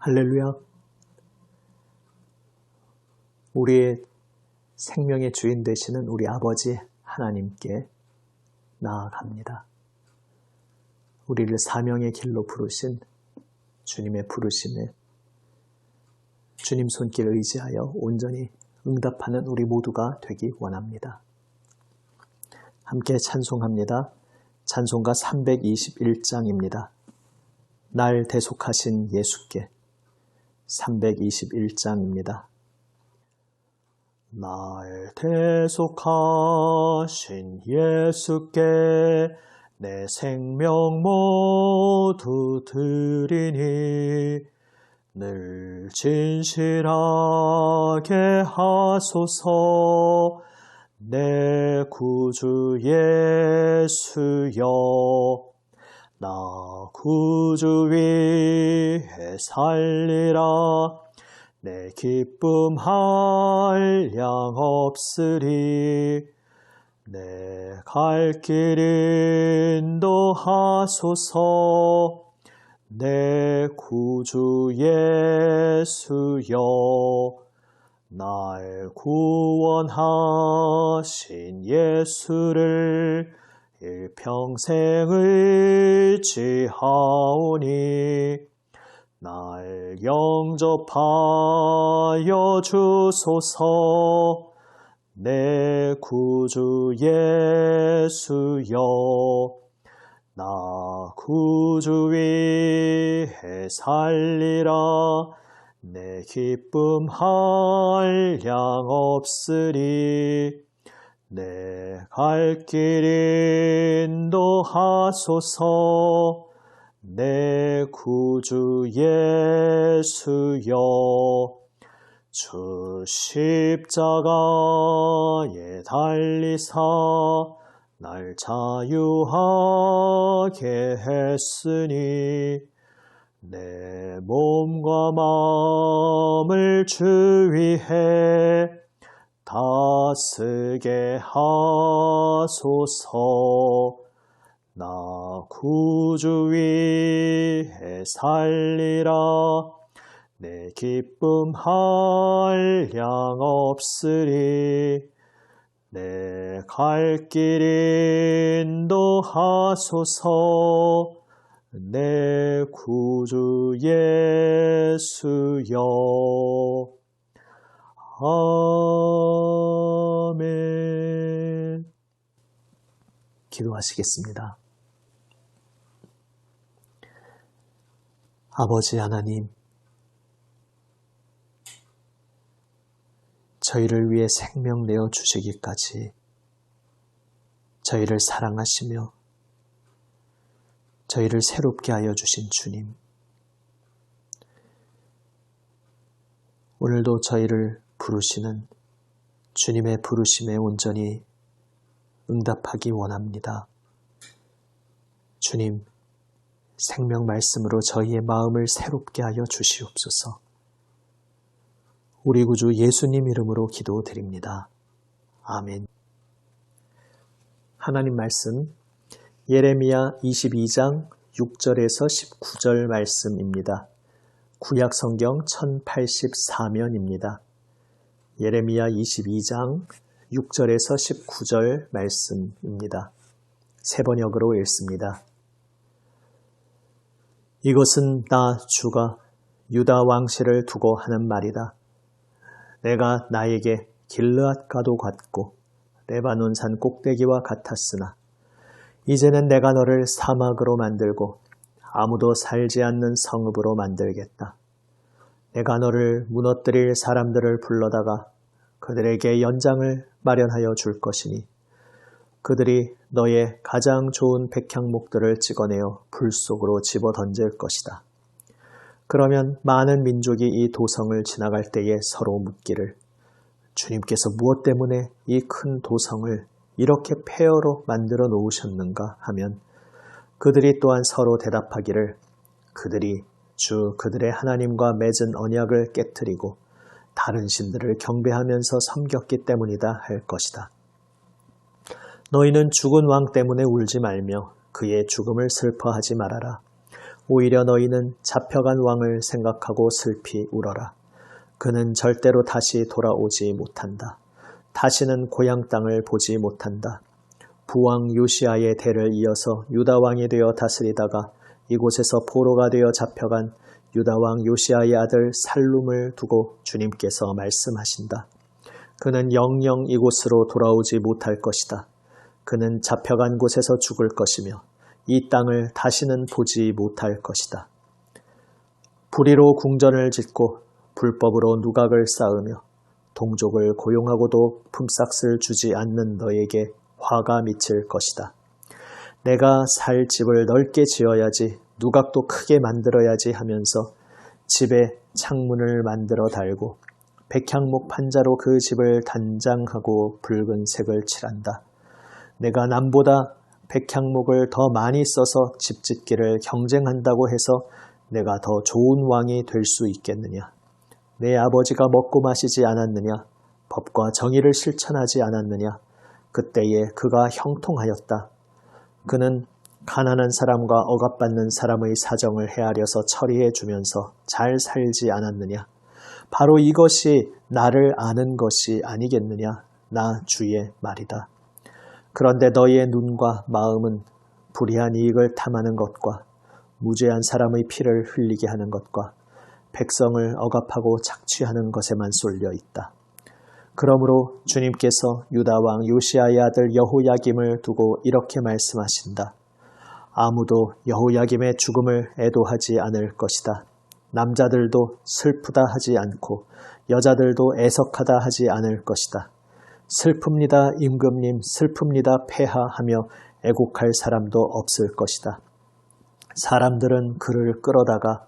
할렐루야. 우리의 생명의 주인 되시는 우리 아버지 하나님께 나아갑니다. 우리를 사명의 길로 부르신 주님의 부르심에 주님 손길 의지하여 온전히 응답하는 우리 모두가 되기 원합니다. 함께 찬송합니다. 찬송가 321장입니다. 날 대속하신 예수께 321장입니다. 날 대속하신 예수께 내 생명 모두 드리니 늘 진실하게 하소서. 내 구주 예수여, 나 구주 위에 살리라. 내 기쁨 한량 없으리. 내 갈 길 인도하소서. 내 구주 예수여, 날 구원하신 예수를 일평생 의지하오니 날 영접하여 주소서. 내 구주 예수여, 나 구주 위에 살리라. 내 기쁨 한량 없으리. 내 갈 길 인도하소서. 내 구주 예수여, 주 십자가에 달리사 날 자유하게 했으니 내 몸과 마음을 주 위에 다스게 하소서. 나 구주 위에 살리라. 내 기쁨 한량 없으리. 내 갈 길 인도하소서. 내 구주 예수여. 아멘. 기도하시겠습니다. 아버지 하나님, 저희를 위해 생명 내어 주시기까지 저희를 사랑하시며 저희를 새롭게 하여 주신 주님, 오늘도 저희를 부르시는 주님의 부르심에 온전히 응답하기 원합니다. 주님, 생명 말씀으로 저희의 마음을 새롭게 하여 주시옵소서. 우리 구주 예수님 이름으로 기도드립니다. 아멘. 하나님 말씀, 예레미야 22장 6절에서 19절 말씀입니다. 구약 성경 1084면입니다. 예레미야 22장 6절에서 19절 말씀입니다. 세 번역으로 읽습니다. 이것은 나 주가 유다 왕실을 두고 하는 말이다. 내가 나에게 길르앗과도 같고 레바논 산 꼭대기와 같았으나 이제는 내가 너를 사막으로 만들고 아무도 살지 않는 성읍으로 만들겠다. 내가 너를 무너뜨릴 사람들을 불러다가 그들에게 연장을 마련하여 줄 것이니 그들이 너의 가장 좋은 백향목들을 찍어내어 불 속으로 집어 던질 것이다. 그러면 많은 민족이 이 도성을 지나갈 때에 서로 묻기를 주님께서 무엇 때문에 이 큰 도성을 이렇게 폐허로 만들어 놓으셨는가 하면 그들이 또한 서로 대답하기를 그들이 주 그들의 하나님과 맺은 언약을 깨트리고 다른 신들을 경배하면서 섬겼기 때문이다 할 것이다. 너희는 죽은 왕 때문에 울지 말며 그의 죽음을 슬퍼하지 말아라. 오히려 너희는 잡혀간 왕을 생각하고 슬피 울어라. 그는 절대로 다시 돌아오지 못한다. 다시는 고향 땅을 보지 못한다. 부왕 요시아의 대를 이어서 유다 왕이 되어 다스리다가 이곳에서 포로가 되어 잡혀간 유다 왕 요시아의 아들 살룸을 두고 주님께서 말씀하신다. 그는 영영 이곳으로 돌아오지 못할 것이다. 그는 잡혀간 곳에서 죽을 것이며 이 땅을 다시는 보지 못할 것이다. 불의로 궁전을 짓고 불법으로 누각을 쌓으며 동족을 고용하고도 품삯을 주지 않는 너에게 화가 미칠 것이다. 내가 살 집을 넓게 지어야지, 누각도 크게 만들어야지 하면서 집에 창문을 만들어 달고 백향목 판자로 그 집을 단장하고 붉은색을 칠한다. 내가 남보다 백향목을 더 많이 써서 집 짓기를 경쟁한다고 해서 내가 더 좋은 왕이 될 수 있겠느냐? 내 아버지가 먹고 마시지 않았느냐? 법과 정의를 실천하지 않았느냐? 그때에 그가 형통하였다. 그는 가난한 사람과 억압받는 사람의 사정을 헤아려서 처리해 주면서 잘 살지 않았느냐? 바로 이것이 나를 아는 것이 아니겠느냐? 나 주의 말이다. 그런데 너희의 눈과 마음은 불의한 이익을 탐하는 것과 무죄한 사람의 피를 흘리게 하는 것과 백성을 억압하고 착취하는 것에만 쏠려 있다. 그러므로 주님께서 유다 왕 요시아의 아들 여호야김을 두고 이렇게 말씀하신다. 아무도 여호야김의 죽음을 애도하지 않을 것이다. 남자들도 슬프다 하지 않고 여자들도 애석하다 하지 않을 것이다. 슬픕니다 임금님, 슬픕니다 폐하하며 애곡할 사람도 없을 것이다. 사람들은 그를 끌어다가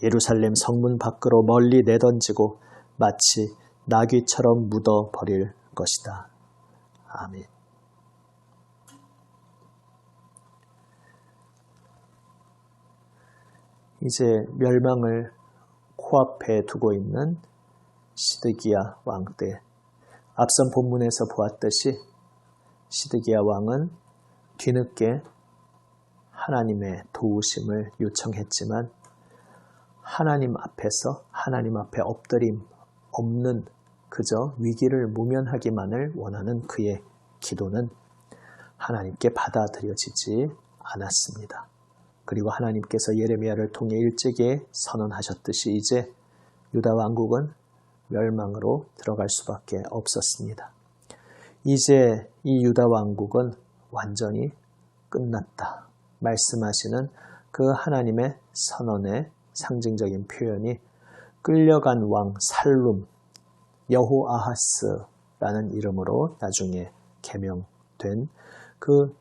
예루살렘 성문 밖으로 멀리 내던지고 마치 나귀처럼 묻어버릴 것이다. 아멘. 이제 멸망을 코앞에 두고 있는 시드기야 왕 때, 앞선 본문에서 보았듯이 시드기야 왕은 뒤늦게 하나님의 도우심을 요청했지만 하나님 앞에서 하나님 앞에 엎드림 없는 그저 위기를 모면하기만을 원하는 그의 기도는 하나님께 받아들여지지 않았습니다. 그리고 하나님께서 예레미야를 통해 일찍이 선언하셨듯이 이제 유다 왕국은 멸망으로 들어갈 수밖에 없었습니다. 이제 이 유다 왕국은 완전히 끝났다 말씀하시는 그 하나님의 선언의 상징적인 표현이 끌려간 왕 살룸 여호아하스라는 이름으로 나중에 개명된 그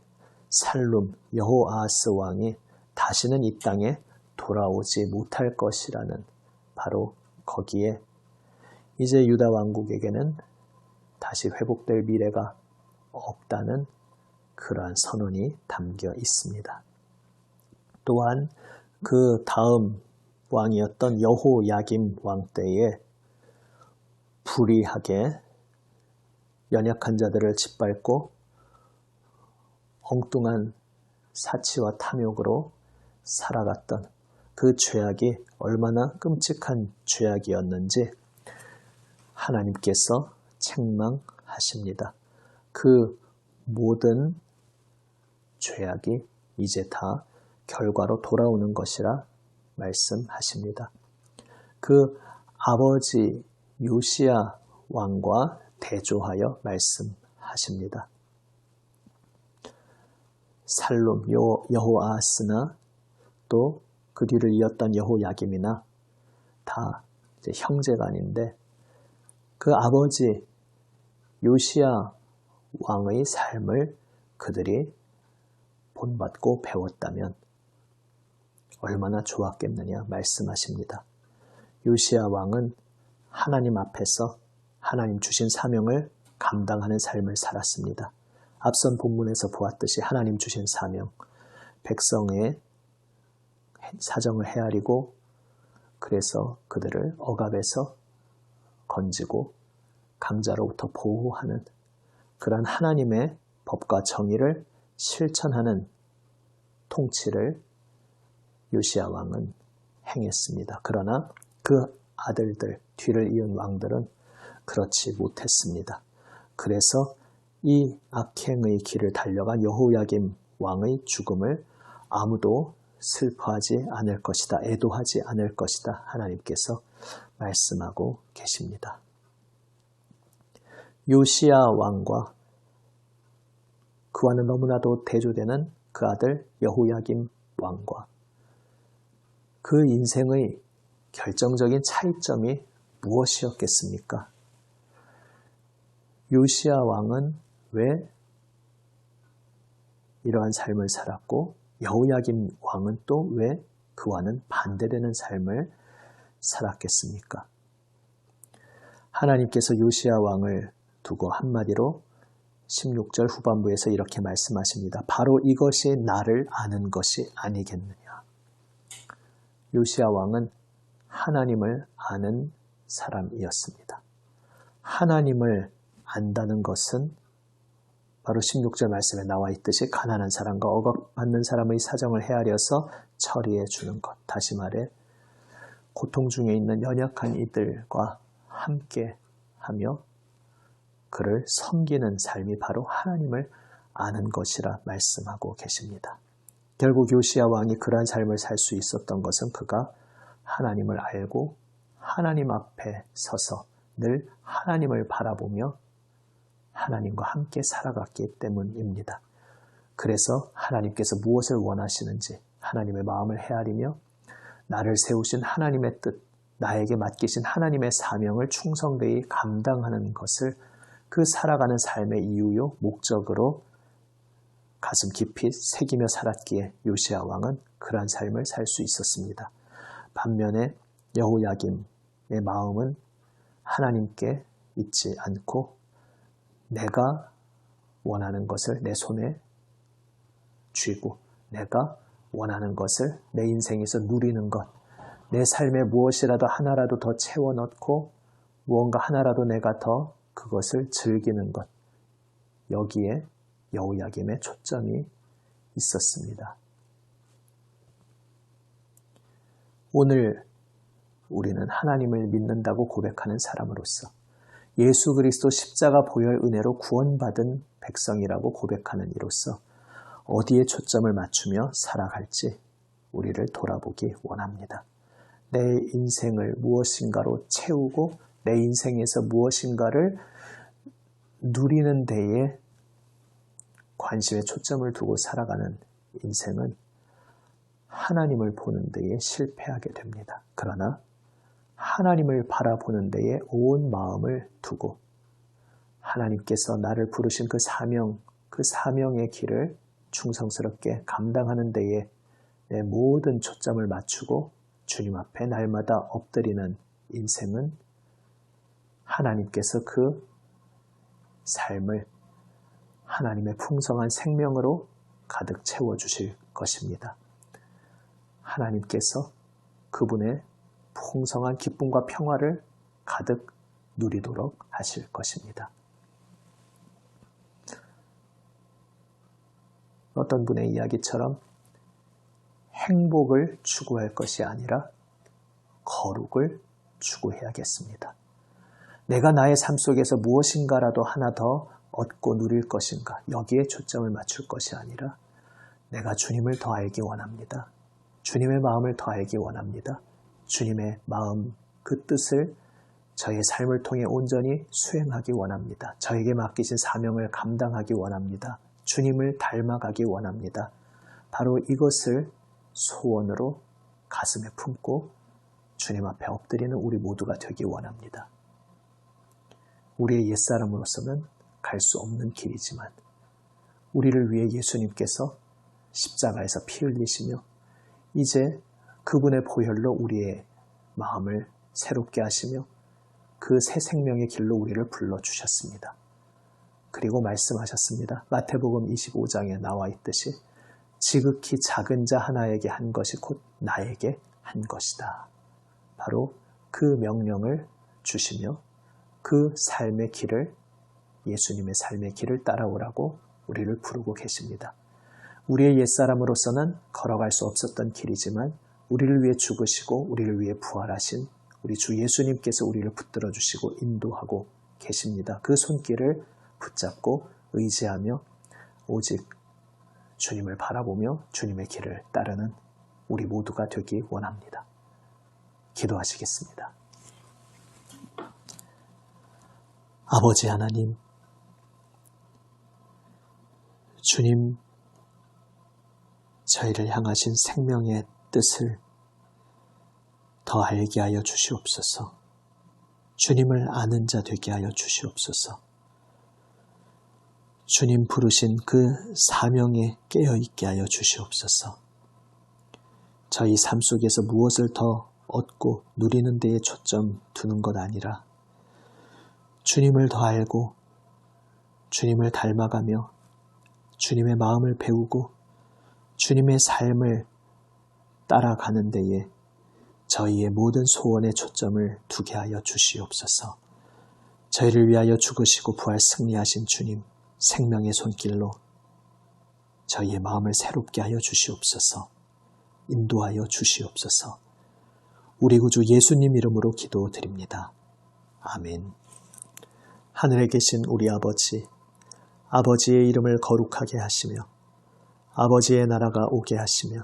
살룸 여호아하스 왕이 다시는 이 땅에 돌아오지 못할 것이라는 바로 거기에 이제 유다 왕국에게는 다시 회복될 미래가 없다는 그러한 선언이 담겨 있습니다. 또한 그 다음 왕이었던 여호야김 왕 때에 불의하게 연약한 자들을 짓밟고 엉뚱한 사치와 탐욕으로 살아갔던 그 죄악이 얼마나 끔찍한 죄악이었는지 하나님께서 책망하십니다. 그 모든 죄악이 이제 다 결과로 돌아오는 것이라 말씀하십니다. 그 아버지 요시야 왕과 대조하여 말씀하십니다. 살룸 여호아하스나 또 그 뒤를 이었던 여호야김이나 다 이제 형제간인데 그 아버지 요시야 왕의 삶을 그들이 본받고 배웠다면 얼마나 좋았겠느냐 말씀하십니다. 요시야 왕은 하나님 앞에서 하나님 주신 사명을 감당하는 삶을 살았습니다. 앞선 본문에서 보았듯이 하나님 주신 사명, 백성의 사정을 헤아리고 그래서 그들을 억압에서 건지고 강자로부터 보호하는 그러한 하나님의 법과 정의를 실천하는 통치를 요시야 왕은 행했습니다. 그러나 그 아들들, 뒤를 이은 왕들은 그렇지 못했습니다. 그래서 이 악행의 길을 달려간 여호야김 왕의 죽음을 아무도 슬퍼하지 않을 것이다, 애도하지 않을 것이다 하나님께서 말씀하고 계십니다. 요시야 왕과 그와는 너무나도 대조되는 그 아들 여호야김 왕과 그 인생의 결정적인 차이점이 무엇이었겠습니까? 요시야 왕은 왜 이러한 삶을 살았고 여호야김 왕은 또 왜 그와는 반대되는 삶을 살았겠습니까? 하나님께서 요시야 왕을 두고 한마디로 16절 후반부에서 이렇게 말씀하십니다. 바로 이것이 나를 아는 것이 아니겠느냐. 요시야 왕은 하나님을 아는 사람이었습니다. 하나님을 안다는 것은 바로 16절 말씀에 나와 있듯이 가난한 사람과 억압받는 사람의 사정을 헤아려서 처리해 주는 것. 다시 말해 고통 중에 있는 연약한 이들과 함께 하며 그를 섬기는 삶이 바로 하나님을 아는 것이라 말씀하고 계십니다. 결국 요시야 왕이 그러한 삶을 살 수 있었던 것은 그가 하나님을 알고 하나님 앞에 서서 늘 하나님을 바라보며 하나님과 함께 살아갔기 때문입니다. 그래서 하나님께서 무엇을 원하시는지 하나님의 마음을 헤아리며 나를 세우신 하나님의 뜻, 나에게 맡기신 하나님의 사명을 충성되이 감당하는 것을 그 살아가는 삶의 이유요, 목적으로 가슴 깊이 새기며 살았기에 요시야 왕은 그러한 삶을 살 수 있었습니다. 반면에 여호야김의 마음은 하나님께 있지 않고 내가 원하는 것을 내 손에 쥐고 내가 원하는 것을 내 인생에서 누리는 것, 내 삶에 무엇이라도 하나라도 더 채워 넣고 무언가 하나라도 내가 더 그것을 즐기는 것, 여기에 여호야김의 초점이 있었습니다. 오늘 우리는 하나님을 믿는다고 고백하는 사람으로서 예수 그리스도 십자가 보혈 은혜로 구원받은 백성이라고 고백하는 이로써 어디에 초점을 맞추며 살아갈지 우리를 돌아보기 원합니다. 내 인생을 무엇인가로 채우고 내 인생에서 무엇인가를 누리는 데에 관심에 초점을 두고 살아가는 인생은 하나님을 보는 데에 실패하게 됩니다. 그러나 하나님을 바라보는 데에 온 마음을 두고 하나님께서 나를 부르신 그 사명의 길을 충성스럽게 감당하는 데에 내 모든 초점을 맞추고 주님 앞에 날마다 엎드리는 인생은 하나님께서 그 삶을 하나님의 풍성한 생명으로 가득 채워주실 것입니다. 하나님께서 그분의 풍성한 기쁨과 평화를 가득 누리도록 하실 것입니다. 어떤 분의 이야기처럼 행복을 추구할 것이 아니라 거룩을 추구해야겠습니다. 내가 나의 삶 속에서 무엇인가라도 하나 더 얻고 누릴 것인가, 여기에 초점을 맞출 것이 아니라 내가 주님을 더 알기 원합니다. 주님의 마음을 더 알기 원합니다. 주님의 마음, 그 뜻을 저의 삶을 통해 온전히 수행하기 원합니다. 저에게 맡기신 사명을 감당하기 원합니다. 주님을 닮아가기 원합니다. 바로 이것을 소원으로 가슴에 품고 주님 앞에 엎드리는 우리 모두가 되기 원합니다. 우리의 옛사람으로서는 갈 수 없는 길이지만 우리를 위해 예수님께서 십자가에서 피 흘리시며 이제 그분의 보혈로 우리의 마음을 새롭게 하시며 그 새 생명의 길로 우리를 불러주셨습니다. 그리고 말씀하셨습니다. 마태복음 25장에 나와 있듯이 지극히 작은 자 하나에게 한 것이 곧 나에게 한 것이다. 바로 그 명령을 주시며 그 삶의 길을, 예수님의 삶의 길을 따라오라고 우리를 부르고 계십니다. 우리의 옛사람으로서는 걸어갈 수 없었던 길이지만 우리를 위해 죽으시고 우리를 위해 부활하신 우리 주 예수님께서 우리를 붙들어 주시고 인도하고 계십니다. 그 손길을 붙잡고 의지하며 오직 주님을 바라보며 주님의 길을 따르는 우리 모두가 되기 원합니다. 기도하시겠습니다. 아버지 하나님, 주님, 저희를 향하신 생명의 뜻을 더 알게 하여 주시옵소서. 주님을 아는 자 되게 하여 주시옵소서. 주님 부르신 그 사명에 깨어있게 하여 주시옵소서. 저희 삶 속에서 무엇을 더 얻고 누리는 데에 초점 두는 것 아니라 주님을 더 알고 주님을 닮아가며 주님의 마음을 배우고 주님의 삶을 따라가는 데에 저희의 모든 소원에 초점을 두게 하여 주시옵소서. 저희를 위하여 죽으시고 부활 승리하신 주님, 생명의 손길로 저희의 마음을 새롭게 하여 주시옵소서. 인도하여 주시옵소서. 우리 구주 예수님 이름으로 기도드립니다. 아멘. 하늘에 계신 우리 아버지, 아버지의 이름을 거룩하게 하시며 아버지의 나라가 오게 하시며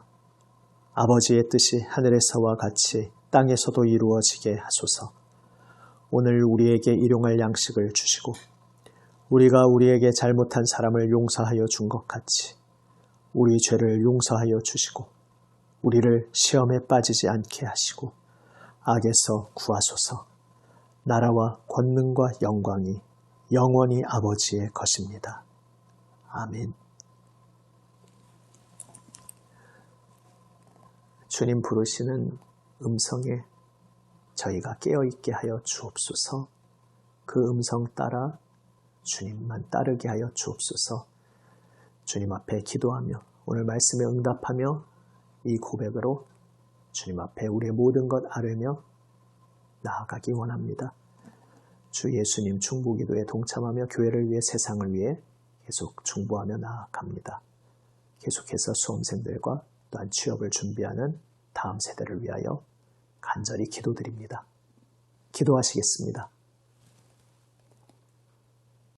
아버지의 뜻이 하늘에서와 같이 땅에서도 이루어지게 하소서. 오늘 우리에게 일용할 양식을 주시고 우리가 우리에게 잘못한 사람을 용서하여 준 것 같이 우리 죄를 용서하여 주시고 우리를 시험에 빠지지 않게 하시고 악에서 구하소서. 나라와 권능과 영광이 영원히 아버지의 것입니다. 아멘. 주님 부르시는 음성에 저희가 깨어있게 하여 주옵소서. 그 음성 따라 주님만 따르게 하여 주옵소서. 주님 앞에 기도하며 오늘 말씀에 응답하며 이 고백으로 주님 앞에 우리의 모든 것 아뢰며 나아가기 원합니다. 주 예수님 중보기도에 동참하며 교회를 위해 세상을 위해 계속 중보하며 나아갑니다. 계속해서 수험생들과 또한 취업을 준비하는 다음 세대를 위하여 간절히 기도드립니다. 기도하시겠습니다.